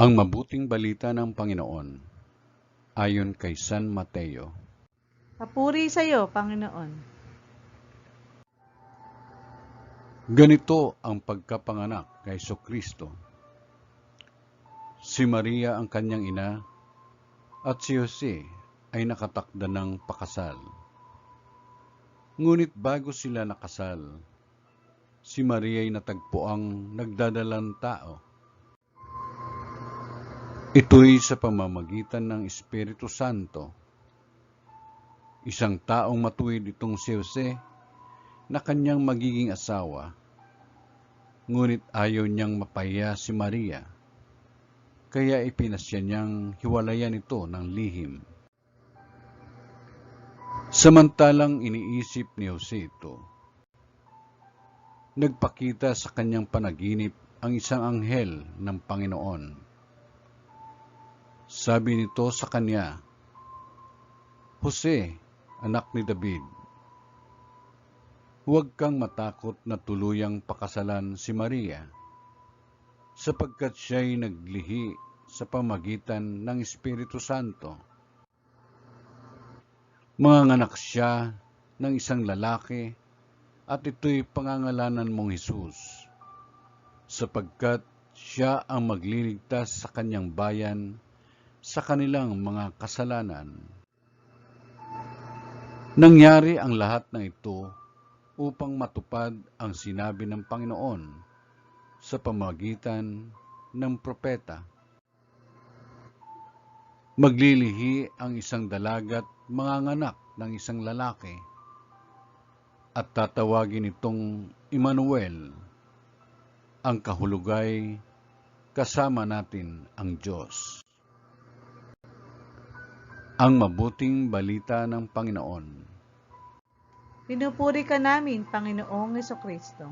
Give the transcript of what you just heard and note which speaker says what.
Speaker 1: Ang mabuting balita ng Panginoon ayon kay San Mateo.
Speaker 2: Papuri sa iyo, Panginoon.
Speaker 1: Ganito ang pagkapanganak kay Jesucristo. Si Maria ang kanyang ina at si Jose ay nakatakda ng pakasal. Ngunit bago sila nakasal, si Maria ay natagpuang nagdadalang tao. Ito'y sa pamamagitan ng Espiritu Santo. Isang taong matuwid itong si Jose na kanyang magiging asawa, ngunit ayaw niyang mapahiya si Maria, kaya ipinasya niyang hiwalayan ito ng lihim. Samantalang iniisip ni Jose ito, nagpakita sa kanyang panaginip ang isang anghel ng Panginoon. Sabi nito sa kanya, "Jose, anak ni David, huwag kang matakot na tuluyang pakasalan si Maria, sapagkat siya'y naglihi sa pamagitan ng Espiritu Santo. Manganganak siya ng isang lalaki at ito'y pangangalanan mong Jesus, sapagkat siya ang magliligtas sa kanyang bayan sa kanilang mga kasalanan." Nangyari ang lahat ng ito upang matupad ang sinabi ng Panginoon sa pamamagitan ng propeta. Maglilihi ang isang dalaga't manganganak ng isang lalaki, at tatawagin itong Emmanuel, ang kahulugay, kasama natin ang Diyos. Ang mabuting balita ng Panginoon.
Speaker 2: Pinupuri ka namin, Panginoong Jesucristo.